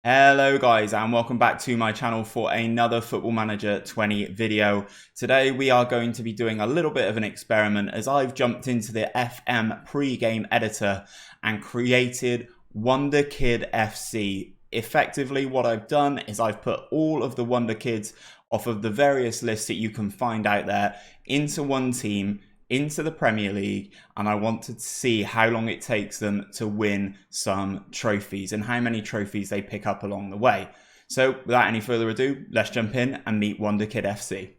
Hello guys, and welcome back to my channel for another Football Manager 20 video. Today we are going to be doing a little bit of an experiment as I've jumped into the FM pre-game editor and created Wonderkid FC. Effectively what I've done is I've put all of the Wonderkids off of the various lists that you can find out there into one team, into the Premier League, and I wanted to see how long it takes them to win some trophies and how many trophies they pick up along the way. So without any further ado, let's jump in and meet Wonderkid FC.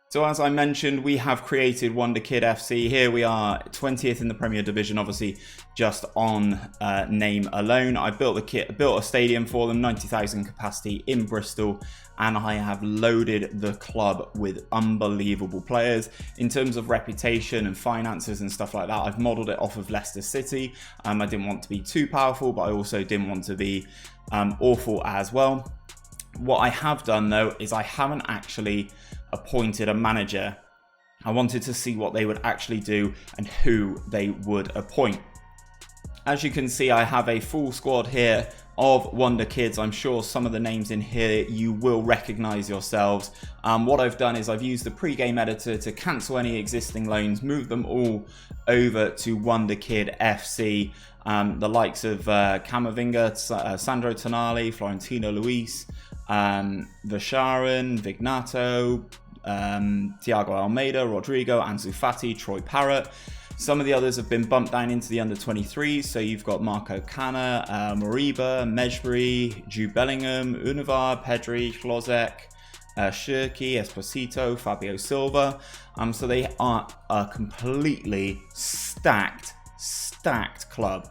So as I mentioned, we have created Wonderkid FC. Here we are, 20th in the Premier Division, obviously just on name alone. I built the kit, built a stadium for them, 90,000 capacity in Bristol, and I have loaded the club with unbelievable players. In terms of reputation and finances and stuff like that, I've modelled it off of Leicester City. I didn't want to be too powerful, but I also didn't want to be awful as well. What I have done though is I haven't actually appointed a manager. I wanted to see what they would actually do and who they would appoint. As you can see, I have a full squad here of Wonderkids. I'm sure some of the names in here you will recognize yourselves. What I've done is I've used the pre-game editor to cancel any existing loans, move them all over to Wonderkid FC. The likes of Camavinga, Sandro Tonali, Florentino Luis, Vasharan, Vignato, Thiago Almeida, Rodrigo, Ansu Fati, Troy Parrott. Some of the others have been bumped down into the under-23s, so you've got Marco Cana, Moriba, Mejbri, Jude Bellingham, Univar, Pedri, Hlozek, Shirky, Esposito, Fabio Silva. So they are a completely stacked club.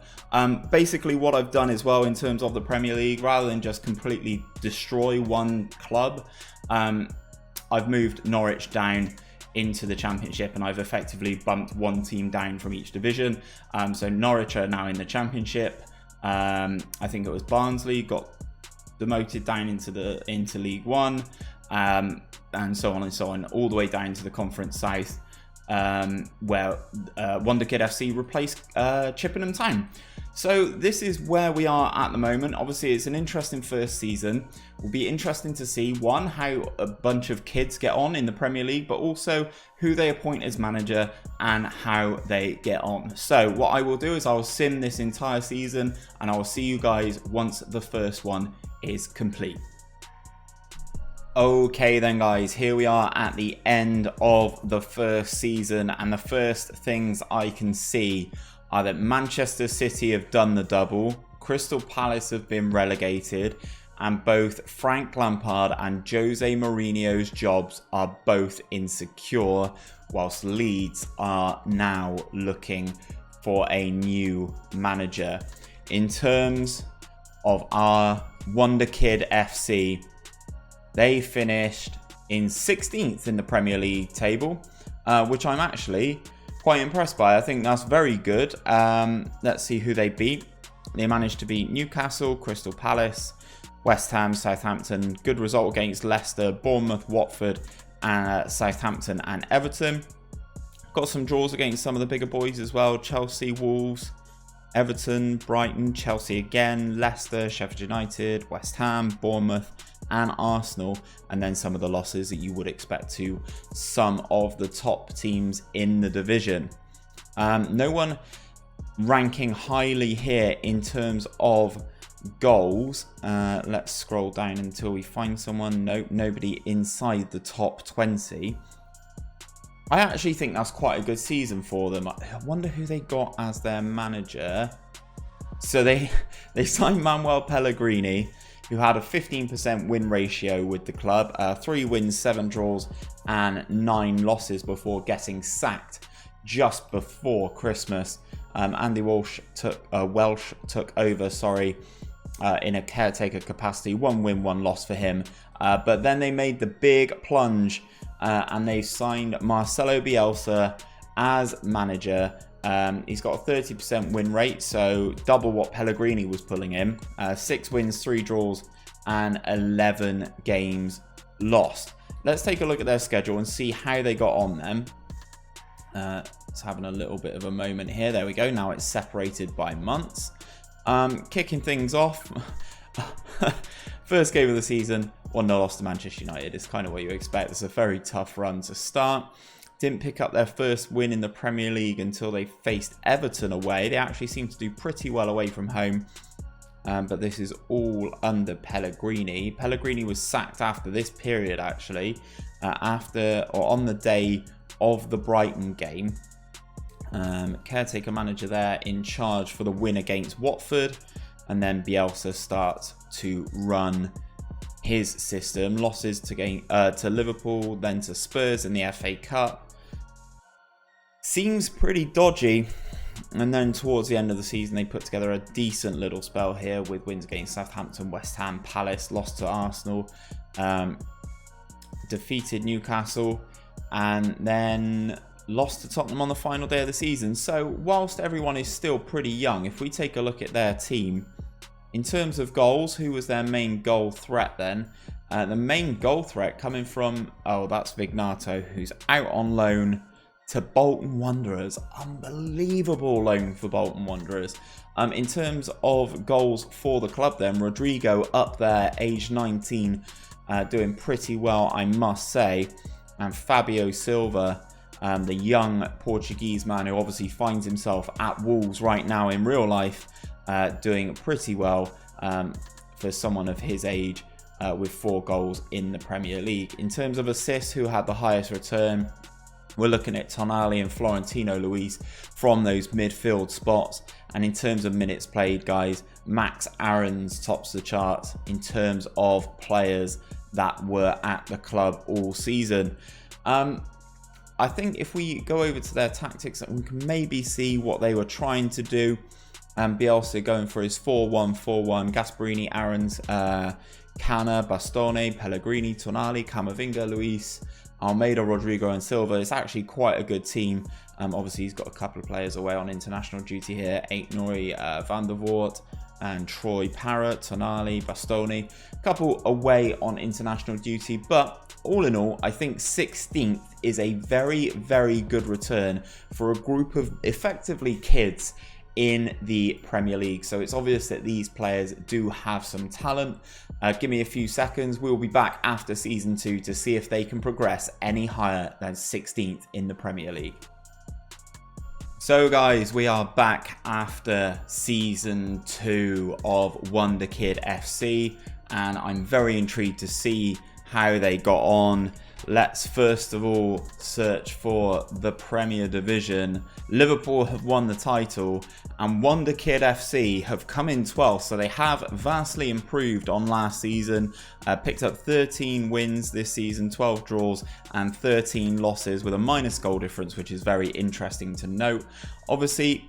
Basically what I've done as well in terms of the Premier League, rather than just completely destroy one club, I've moved Norwich down into the Championship, and I've effectively bumped one team down from each division. So Norwich are now in the Championship. I think it was Barnsley got demoted down into League One, and so on, all the way down to the Conference South, where Wonderkid FC replaced Chippenham Town. So this is where we are at the moment. Obviously it's an interesting first season. Will be interesting to see, one, how a bunch of kids get on in the Premier League, but also who they appoint as manager and how they get on. So what I will do is I will sim this entire season, and I will see you guys once the first one is complete. Okay then guys, here we are at the end of the first season, and the first things I can see are that Manchester City have done the double, Crystal Palace have been relegated, and both Frank Lampard and Jose Mourinho's jobs are both insecure, whilst Leeds are now looking for a new manager. In terms of our Wonderkid FC, they finished in 16th in the Premier League table, which I'm actually quite impressed by. I think that's very good. Let's see who they beat. They managed to beat Newcastle, Crystal Palace, West Ham, Southampton. Good result against Leicester, Bournemouth, Watford, Southampton and Everton. Got some draws against some of the bigger boys as well. Chelsea, Wolves, Everton, Brighton, Chelsea again, Leicester, Sheffield United, West Ham, Bournemouth and Arsenal, and then some of the losses that you would expect to some of the top teams in the division. No one ranking highly here in terms of goals. Let's scroll down until we find someone. Nope, nobody inside the top 20. I actually think that's quite a good season for them. I wonder who they got as their manager. So they signed Manuel Pellegrini, who had a 15% win ratio with the club, 3 wins, 7 draws and 9 losses before getting sacked just before Christmas. Andy Welsh took over in a caretaker capacity, 1 win, 1 loss for him. But then they made the big plunge and they signed Marcelo Bielsa as manager. He's got a 30% win rate, so double what Pellegrini was pulling in. 6 wins, 3 draws, and 11 games lost. Let's take a look at their schedule and see how they got on them. It's having a little bit of a moment here. There we go. Now it's separated by months. Kicking things off. First game of the season, 1-0 loss to Manchester United. It's kind of what you expect. It's a very tough run to start. Didn't pick up their first win in the Premier League until they faced Everton away. They actually seem to do pretty well away from home. But this is all under Pellegrini. Pellegrini was sacked after this period, actually, on the day of the Brighton game. Caretaker manager there in charge for the win against Watford, and then Bielsa starts to run his system. Losses to Liverpool, then to Spurs in the FA Cup. Seems pretty dodgy. And then towards the end of the season, they put together a decent little spell here with wins against Southampton, West Ham, Palace, lost to Arsenal, defeated Newcastle, and then lost to Tottenham on the final day of the season. So whilst everyone is still pretty young, if we take a look at their team, in terms of goals, who was their main goal threat then? The main goal threat coming from, that's Vignato, who's out on loan to Bolton Wanderers. Unbelievable loan for Bolton Wanderers. In terms of goals for the club then, Rodrigo up there, age 19, doing pretty well, I must say. And Fabio Silva, the young Portuguese man who obviously finds himself at Wolves right now in real life, doing pretty well for someone of his age, with 4 goals in the Premier League. In terms of assists, who had the highest return? We're looking at Tonali and Florentino Luis from those midfield spots. And in terms of minutes played, guys, Max Aarons tops the charts in terms of players that were at the club all season. I think if we go over to their tactics, we can maybe see what they were trying to do. Bielsa going for his 4-1-4-1. Gasperini, Aarons, Cana, Bastone, Pellegrini, Tonali, Camavinga, Luis, Almeida, Rodrigo and Silva. It's actually quite a good team. Obviously, he's got a couple of players away on international duty here. Aitnoy, Van der Voort and Troy Parrott, Tonali, Bastoni. A couple away on international duty. But all in all, I think 16th is a very, very good return for a group of effectively kids in the Premier League. So it's obvious that these players do have some talent. Give me a few seconds. We'll be back after season 2 to see if they can progress any higher than 16th in the Premier League. So guys, we are back after season 2 of Wonderkid FC, and I'm very intrigued to see how they got on. Let's first of all search for the Premier Division. Liverpool have won the title and Wonderkid FC have come in 12th, so they have vastly improved on last season. Picked up 13 wins this season, 12 draws and 13 losses with a minus goal difference, which is very interesting to note. Obviously,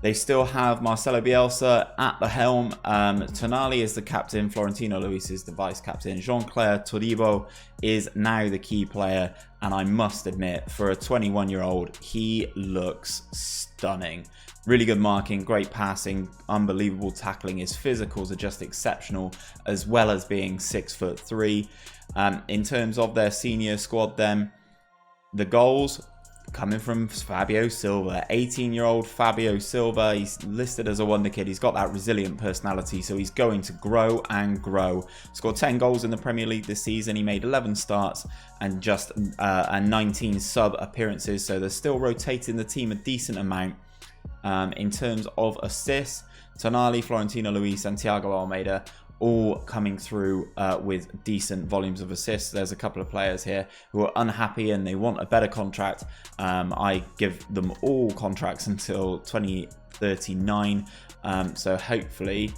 they still have Marcelo Bielsa at the helm. Tonali is the captain. Florentino Luis is the vice captain. Jean-Claire Todibo is now the key player. And I must admit, for a 21-year-old, he looks stunning. Really good marking, great passing, unbelievable tackling. His physicals are just exceptional, as well as being 6'3". In terms of their senior squad then, the goals coming from Fabio Silva, 18-year-old Fabio Silva. He's listed as a wonder kid. He's got that resilient personality, so he's going to grow and grow. Scored 10 goals in the Premier League this season. He made 11 starts and just 19 sub appearances, so they're still rotating the team a decent amount. In terms of assists, Tonali, Florentino Luis and Thiago Almeida all coming through with decent volumes of assists. There's a couple of players here who are unhappy and they want a better contract. I give them all contracts until 2039. So hopefully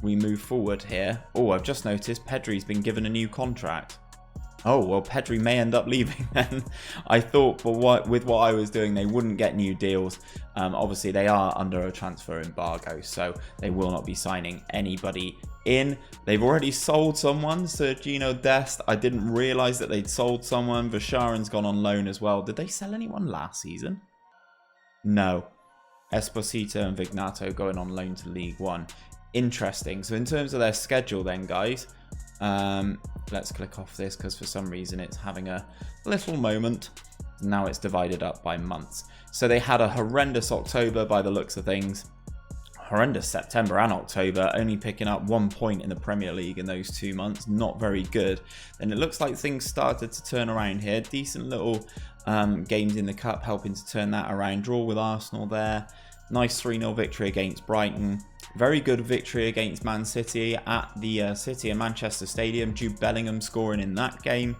we move forward here. Oh, I've just noticed Pedri's been given a new contract. Oh, well, Pedri may end up leaving then. I thought with what I was doing, they wouldn't get new deals. Obviously, they are under a transfer embargo, so they will not be signing anybody in. They've already sold someone, Sergino Dest. I didn't realise that they'd sold someone. Vasharan's gone on loan as well. Did they sell anyone last season? No. Esposito and Vignato going on loan to League One. Interesting. So in terms of their schedule then, guys, let's click off this because for some reason it's having a little moment. Now it's divided up by months. So they had a horrendous October by the looks of things. Horrendous September and October, only picking up 1 point in the Premier League in those 2 months. Not very good. And it looks like things started to turn around here. Decent little games in the Cup helping to turn that around. Draw with Arsenal there. Nice 3-0 victory against Brighton. Very good victory against Man City at the City and Manchester Stadium. Jude Bellingham scoring in that game.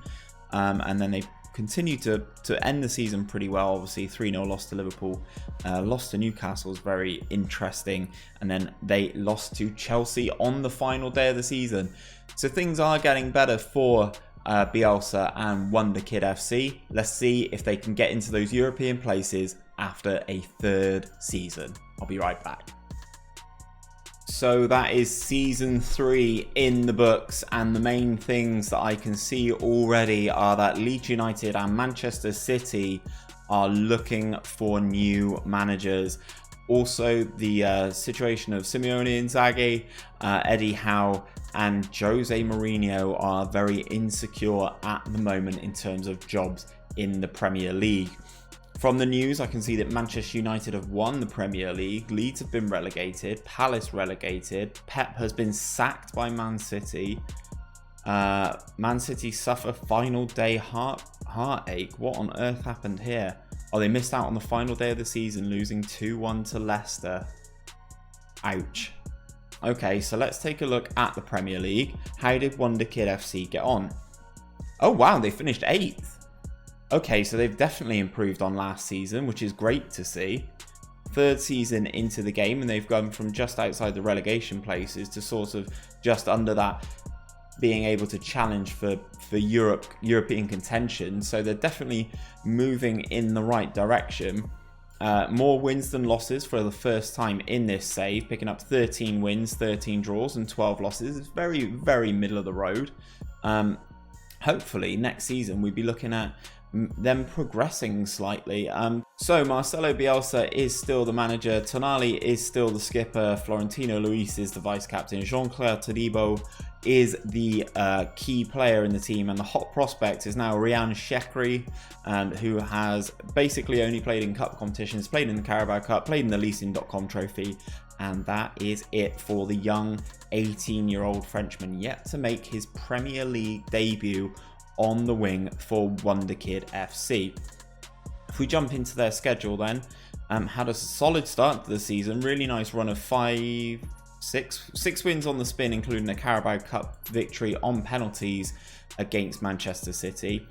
And then they continue to end the season pretty well. Obviously 3-0 loss to Liverpool, lost to Newcastle is very interesting, and then they lost to Chelsea on the final day of the season. So things are getting better for Bielsa and Wonderkid FC. Let's see if they can get into those European places after a 3rd season. I'll be right back. So that is season 3 in the books, and the main things that I can see already are that Leeds United and Manchester City are looking for new managers. Also, the situation of Simeone Inzaghi, Eddie Howe and Jose Mourinho are very insecure at the moment in terms of jobs in the Premier League. From the news, I can see that Manchester United have won the Premier League, Leeds have been relegated, Palace relegated, Pep has been sacked by Man City, Man City suffer final day heartache. What on earth happened here? Oh, they missed out on the final day of the season, losing 2-1 to Leicester. Ouch. Okay, so let's take a look at the Premier League. How did Wonderkid FC get on? Oh wow, they finished 8th. Okay, so they've definitely improved on last season, which is great to see. 3rd season into the game, and they've gone from just outside the relegation places to sort of just under that, being able to challenge for European contention. So they're definitely moving in the right direction. More wins than losses for the first time in this save, picking up 13 wins, 13 draws and 12 losses. It's very, very middle of the road. Hopefully next season we'll be looking at them progressing slightly. So Marcelo Bielsa is still the manager, Tonali is still the skipper, Florentino Luis is the vice captain, Jean-Claire Todibo is the key player in the team, and the hot prospect is now Ryan Shekri, who has basically only played in cup competitions, played in the Carabao Cup, played in the Leasing.com trophy, and that is it for the young 18-year-old Frenchman, yet to make his Premier League debut on the wing for Wonderkid FC. If we jump into their schedule then, had a solid start to the season, really nice run of 6 wins on the spin, including a Carabao Cup victory on penalties against Manchester City.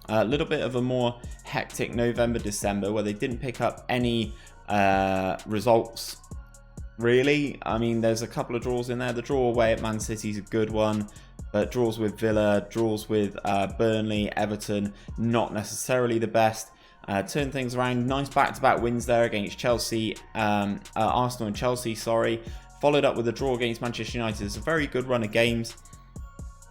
A little bit of a more hectic November, December, where they didn't pick up any results really. I mean, there's a couple of draws in there. The draw away at Man City is a good one, but draws with Villa, draws with Burnley, Everton, not necessarily the best. Turn things around. Nice back-to-back wins there against Chelsea, Arsenal and Chelsea, sorry. Followed up with a draw against Manchester United. It's a very good run of games.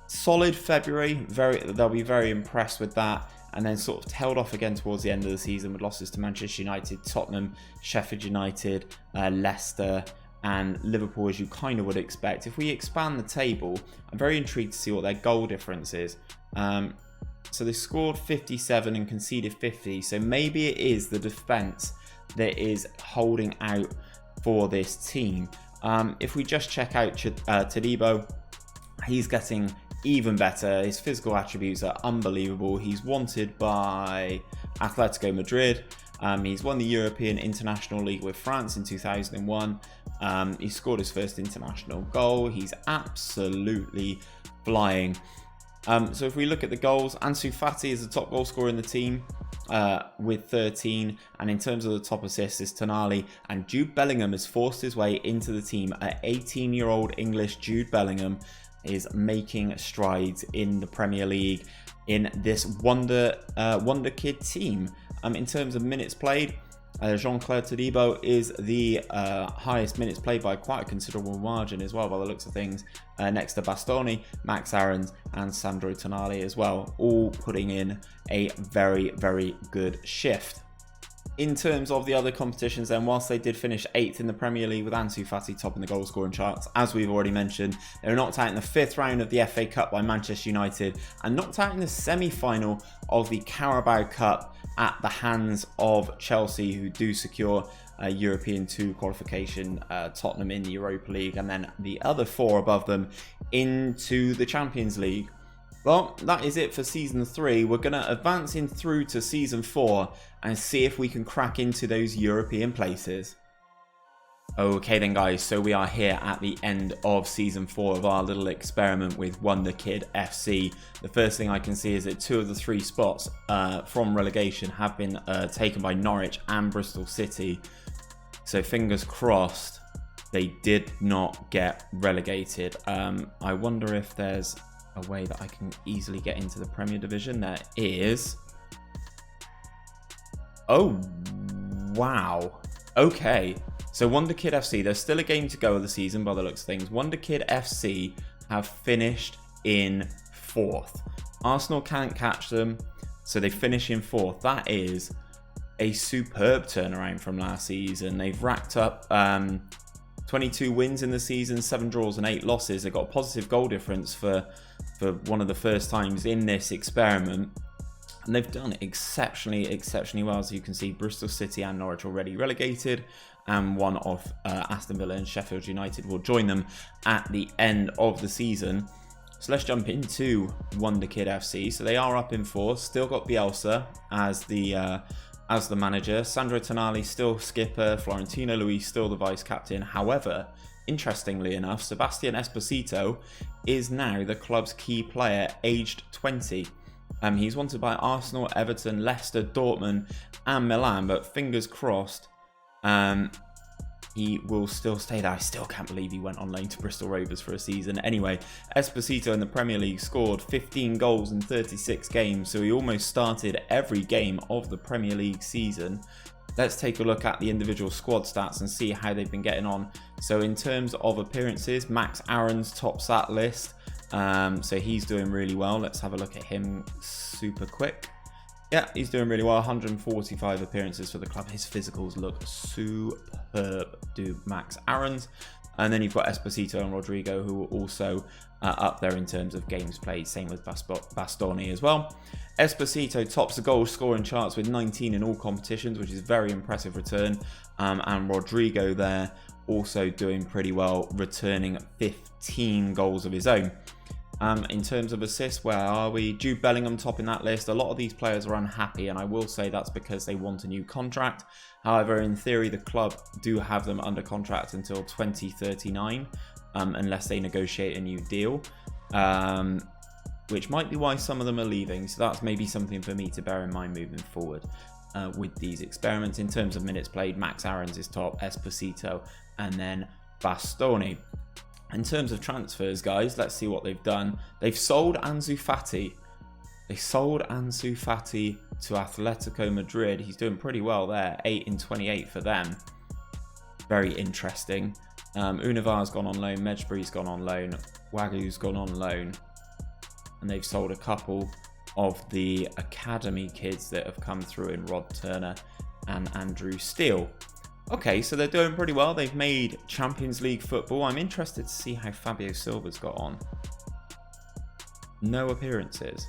Solid February. They'll be very impressed with that. And then sort of tailed off again towards the end of the season with losses to Manchester United, Tottenham, Sheffield United, Leicester, and Liverpool, as you kind of would expect. If we expand the table, I'm very intrigued to see what their goal difference is. So they scored 57 and conceded 50. So maybe it is the defence that is holding out for this team. If we just check out Todibo, he's getting even better. His physical attributes are unbelievable. He's wanted by Atletico Madrid. He's won the European International League with France in 2001. He scored his first international goal. He's absolutely flying. So if we look at the goals, Ansu Fati is the top goal scorer in the team with 13. And in terms of the top assists is Tonali. And Jude Bellingham has forced his way into the team. 18-year-old English Jude Bellingham is making strides in the Premier League in this Wonderkid team. In terms of minutes played, Jean-Claire Todibo is the highest minutes played by quite a considerable margin as well, by the looks of things, next to Bastoni, Max Aarons and Sandro Tonali as well, all putting in a very, very good shift. In terms of the other competitions then, whilst they did finish 8th in the Premier League with Ansu Fati topping the goal scoring charts, as we've already mentioned, they were knocked out in the 5th round of the FA Cup by Manchester United and knocked out in the semi-final of the Carabao Cup at the hands of Chelsea, who do secure European 2 qualification, Tottenham in the Europa League, and then the other 4 above them into the Champions League. Well, that is it for Season 3. We're going to advance in through to Season 4 and see if we can crack into those European places. Okay then guys, so we are here at the end of Season 4 of our little experiment with Wonderkid FC. The first thing I can see is that 2 of the 3 spots from relegation have been taken by Norwich and Bristol City. So fingers crossed they did not get relegated. I wonder if there's a way that I can easily get into the Premier Division. There is. Oh, wow. Okay. So Wonderkid FC, there's still a game to go of the season by the looks of things. Wonderkid FC have finished in 4th. Arsenal can't catch them, so they finish in 4th. That is a superb turnaround from last season. They've racked up 22 wins in the season, 7 draws and 8 losses. They've got a positive goal difference for one of the first times in this experiment. And they've done exceptionally well. As you can see, Bristol City and Norwich already relegated, and one of Aston Villa and Sheffield United will join them at the end of the season. So let's jump into Wonderkid FC. So they are up in 4th, still got Bielsa as the manager, Sandro Tonali still skipper, Florentino Luis still the vice captain. However, interestingly enough, Sebastian Esposito is now the club's key player, aged 20. He's wanted by Arsenal, Everton, Leicester, Dortmund and Milan, but fingers crossed he will still stay there. I still can't believe he went on loan to Bristol Rovers for a season. Anyway, Esposito in the Premier League scored 15 goals in 36 games, so he almost started every game of the Premier League season. Let's take a look at the individual squad stats and see how they've been getting on. So in terms of appearances, Max Aarons tops that list. So he's doing really well. Let's have a look at him super quick. Yeah, he's doing really well. 145 appearances for the club. His physicals look superb, do Max Aarons. And then you've got Esposito and Rodrigo, who are also up there in terms of games played. Same with Bastoni as well. Esposito tops the goal scoring charts with 19 in all competitions, which is a very impressive return. And Rodrigo there also doing pretty well, returning 15 goals of his own. In terms of assists, where are we? Jude Bellingham topping that list. A lot of these players are unhappy, and I will say that's because they want a new contract. However, in theory, the club do have them under contract until 2039, unless they negotiate a new deal, which might be why some of them are leaving. So that's maybe something for me to bear in mind moving forward with these experiments. In terms of minutes played, Max Aarons is top, Esposito, and then Bastoni. In terms of transfers, guys, let's see what they've done. They've sold Ansu Fati. They sold Ansu Fati to Atletico Madrid. He's doing pretty well there. 8 in 28 for them. Very interesting. Univar's gone on loan. Medjbry's gone on loan. Wagu's gone on loan. And they've sold a couple of the academy kids that have come through in Rod Turner and Andrew Steele. Okay, so they're doing pretty well. They've made Champions League football. I'm interested to see how Fabio Silva's got on. No appearances.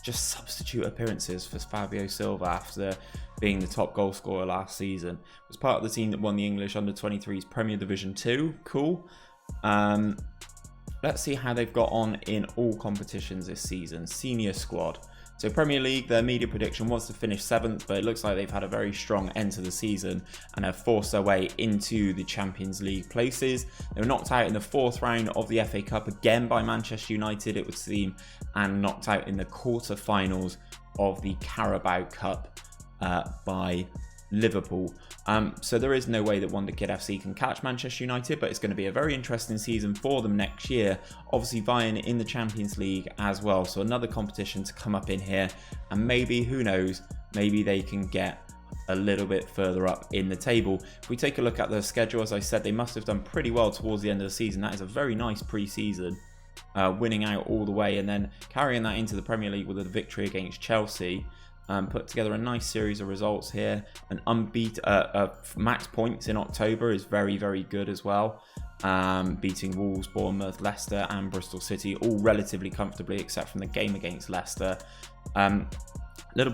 Just substitute appearances for Fabio Silva after being the top goal scorer last season. Was part of the team that won the English Under-23s Premier Division 2. Cool. Let's see how they've got on in all competitions this season. Senior squad. So Premier League, their media prediction was to finish 7th, but it looks like they've had a very strong end to the season and have forced their way into the Champions League places. They were knocked out in the 4th round of the FA Cup again by Manchester United, it would seem, and knocked out in the quarter-finals of the Carabao Cup by Liverpool. So there is no way that Wonderkid FC can catch Manchester United, but it's going to be a very interesting season for them next year, obviously vying in the Champions League as well. So another competition to come up in here, and maybe, who knows, maybe they can get a little bit further up in the table. If we take a look at their schedule, as I said, they must have done pretty well towards the end of the season. That is a very nice pre-season, winning out all the way and then carrying that into the Premier League with a victory against Chelsea. Put together a nice series of results here. An unbeaten max points in October is very, very good as well. Beating Wolves, Bournemouth, Leicester and Bristol City, all relatively comfortably except from the game against Leicester. A little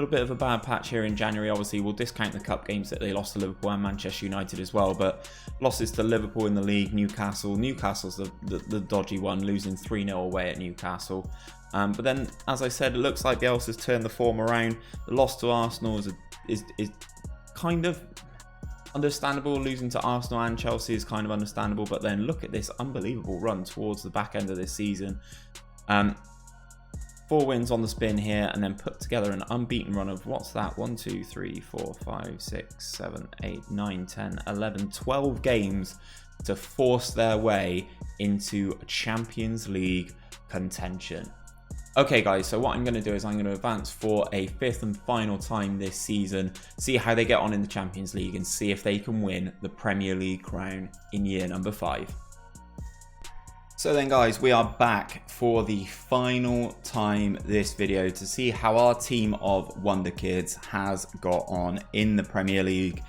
bit of a bad patch here in January. Obviously, we'll discount the cup games that they lost to Liverpool and Manchester United as well. But losses to Liverpool in the league, Newcastle. Newcastle's the dodgy one, losing 3-0 away at Newcastle. But then, as I said, it looks like Bielsa's turned the form around. The loss to Arsenal is kind of understandable. Losing to Arsenal and Chelsea is kind of understandable. But then look at this unbelievable run towards the back end of this season. 4 wins on the spin here, and then put together an unbeaten run of, what's that? 1, 2, 3, 4, 5, 6, 7, 8, 9, 10, 11, 12 games to force their way into Champions League contention. Okay guys, so what I'm going to do is I'm going to advance for a 5th and final time this season, see how they get on in the Champions League, and see if they can win the Premier League crown in year number 5. So then guys, we are back for the final time this video to see how our team of Wonderkids has got on in the Premier League.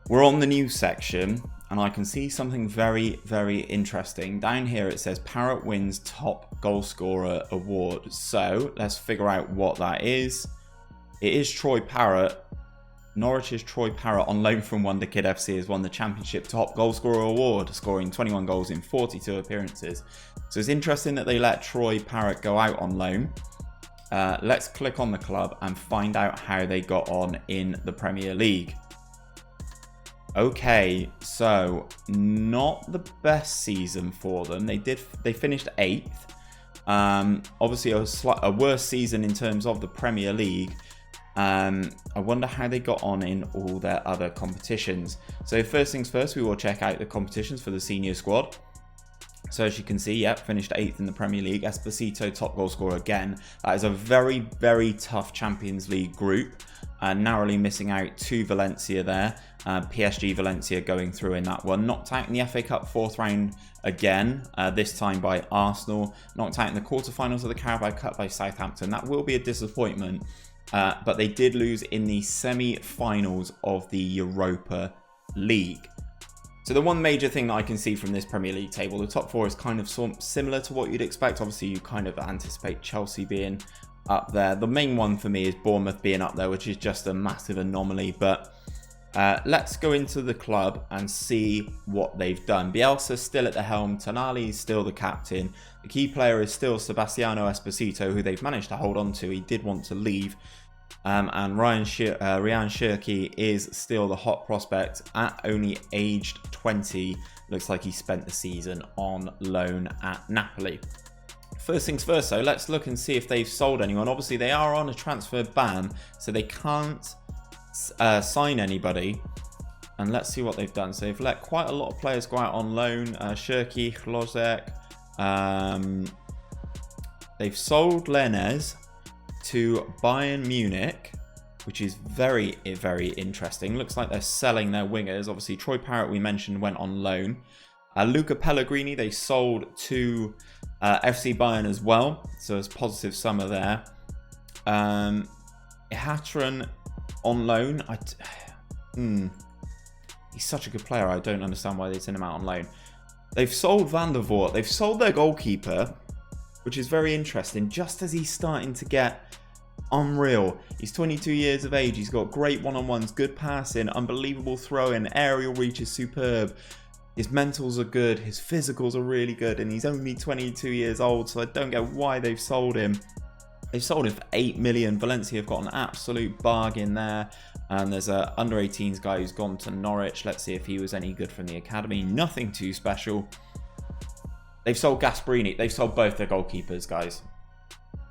We're on the news section and I can see something very, very interesting. Down here it says Parrott wins top goal scorer award. So let's figure out what that is. It is Troy Parrott. Norwich's Troy Parrott, on loan from Wonderkid FC, has won the Championship Top Goalscorer Award, scoring 21 goals in 42 appearances. So it's interesting that they let Troy Parrott go out on loan. Let's click on the club and find out how they got on in the Premier League. Okay, so not the best season for them. They finished 8th. Obviously a worse season in terms of the Premier League. I wonder how they got on in all their other competitions. So first things first, we will check out the competitions for the senior squad. So as you can see, yep, finished 8th in the Premier League. Esposito top goal scorer again. That is a very, very tough Champions League group. Narrowly missing out to Valencia there. PSG Valencia going through in that one. Knocked out in the FA Cup 4th round again, this time by Arsenal. Knocked out in the quarterfinals of the Carabao Cup by Southampton. That will be a disappointment. But they did lose in the semi-finals of the Europa League. So the one major thing that I can see from this Premier League table, the top 4 is kind of similar to what you'd expect. Obviously, you kind of anticipate Chelsea being up there. The main one for me is Bournemouth being up there, which is just a massive anomaly. But let's go into the club and see what they've done. Bielsa's still at the helm. Tonali is still the captain. The key player is still Sebastiano Esposito, who they've managed to hold on to. He did want to leave. And Ryan Cherki is still the hot prospect at only aged 20. Looks like he spent the season on loan at Napoli. First things first though, let's look and see if they've sold anyone. Obviously they are on a transfer ban, so they can't sign anybody. And let's see what they've done. So they've let quite a lot of players go out on loan. Cherki, Hlozek. They've sold Lenez to Bayern Munich, which is very, very interesting. Looks like they're selling their wingers. Obviously, Troy Parrott, we mentioned, went on loan. Luca Pellegrini, they sold to FC Bayern as well. So there's positive summer there. Hatron on loan. He's such a good player. I don't understand why they sent him out on loan. They've sold Van der Voort. They've sold their goalkeeper, which is very interesting, just as he's starting to get unreal. He's 22 years of age. He's got great one-on-ones, good passing, unbelievable throw-in, aerial reach is superb. His mentals are good, his physicals are really good, and he's only 22 years old, so I don't get why they've sold him. They've sold him for 8 million. Valencia have got an absolute bargain there. And there's a under-18s guy who's gone to Norwich. Let's see if he was any good from the academy. Nothing too special. They've sold Gasperini. They've sold both their goalkeepers, guys.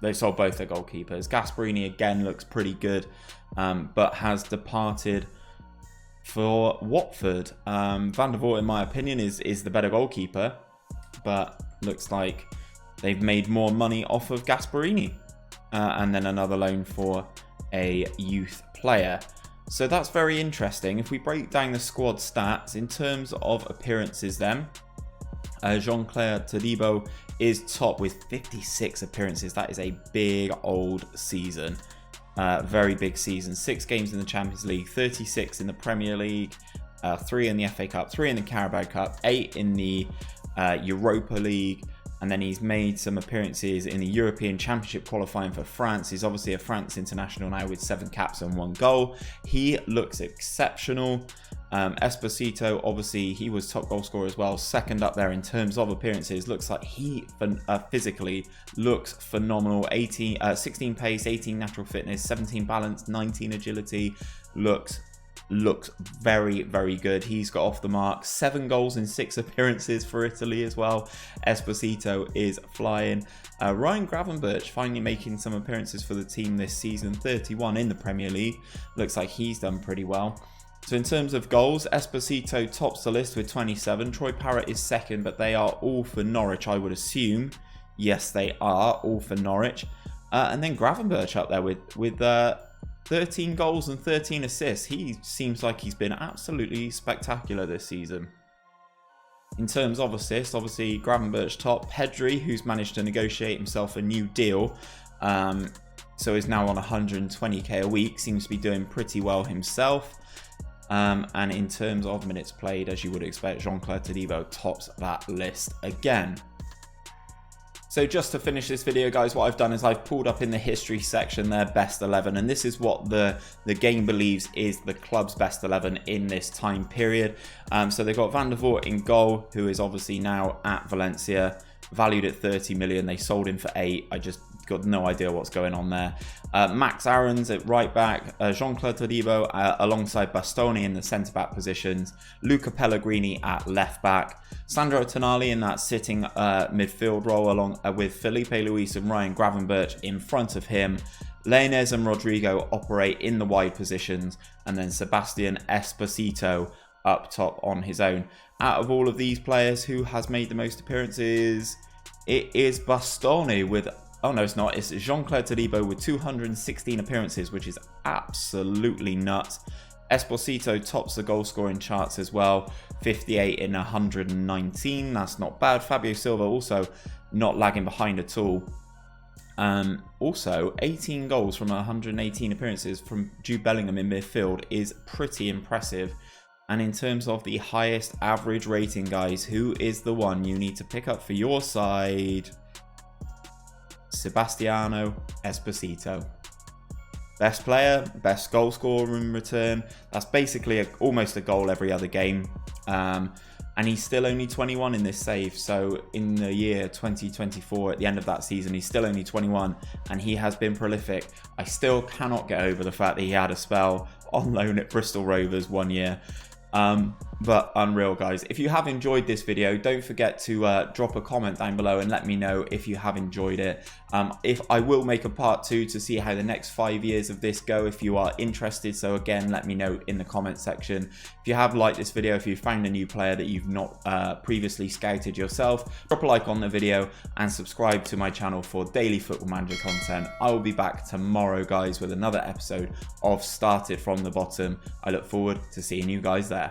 They've sold both their goalkeepers. Gasperini, again, looks pretty good, but has departed for Watford. Van der Voort, in my opinion, is the better goalkeeper, but looks like they've made more money off of Gasperini. And then another loan for a youth player. So that's very interesting. If we break down the squad stats in terms of appearances then, Jean-Claire Todibo is top with 56 appearances. That is a big old season. Very big season. 6 games in the Champions League, 36 in the Premier League, 3 in the FA Cup, 3 in the Carabao Cup, 8 in the Europa League, and then he's made some appearances in the European Championship qualifying for France. He's obviously a France international now with 7 caps and 1 goal. He looks exceptional. Esposito, obviously he was top goal scorer as well, second up there in terms of appearances. Looks like he physically looks phenomenal. 16 pace, 18 natural fitness, 17 balance, 19 agility. Looks very, very good. He's got off the mark. 7 goals in 6 appearances for Italy as well. Esposito is flying. Ryan Gravenberch finally making some appearances for the team this season. 31 in the Premier League. Looks like he's done pretty well. So in terms of goals, Esposito tops the list with 27. Troy Parrott is second, but they are all for Norwich, I would assume. Yes, they are all for Norwich. And then Gravenberch up there with 13 goals and 13 assists. He seems like he's been absolutely spectacular this season. In terms of assists, obviously Gravenberch top. Pedri, who's managed to negotiate himself a new deal, so is now on 120k a week, seems to be doing pretty well himself. And in terms of minutes played, as you would expect, Jean-Claude Todibo tops that list again. So just to finish this video, guys, what I've done is I've pulled up in the history section their best 11, and this is what the game believes is the club's best 11 in this time period. So they've got Van der Voort in goal, who is obviously now at Valencia, valued at 30 million. They sold him for 8. I just got no idea what's going on there. Max Aarons at right back, Jean-Claude Todibo alongside Bastoni in the centre-back positions, Luca Pellegrini at left-back, Sandro Tonali in that sitting midfield role along with Felipe Luis and Ryan Gravenberch in front of him. Lainez and Rodrigo operate in the wide positions, and then Sebastian Esposito up top on his own. Out of all of these players, who has made the most appearances? It is Bastoni with... Oh no, it's not. It's Jean-Claude Todibo with 216 appearances, which is absolutely nuts. Esposito tops the goal scoring charts as well. 58 in 119. That's not bad. Fabio Silva also not lagging behind at all. Also, 18 goals from 118 appearances from Jude Bellingham in midfield is pretty impressive. And in terms of the highest average rating, guys, who is the one you need to pick up for your side? Sebastiano Esposito. Best player, best goal scorer in return. That's basically almost a goal every other game. And he's still only 21 in this save. So in the year 2024, at the end of that season, he's still only 21 and he has been prolific. I still cannot get over the fact that he had a spell on loan at Bristol Rovers 1 year. But unreal, guys. If you have enjoyed this video, don't forget to drop a comment down below and let me know if you have enjoyed it. If I will make a part 2 to see how the next 5 years of this go if you are interested. So again, let me know in the comment section. If you have liked this video, if you found a new player that you've not previously scouted yourself, drop a like on the video and subscribe to my channel for daily Football Manager content. I will be back tomorrow, guys, with another episode of Started From the Bottom. I look forward to seeing you guys there.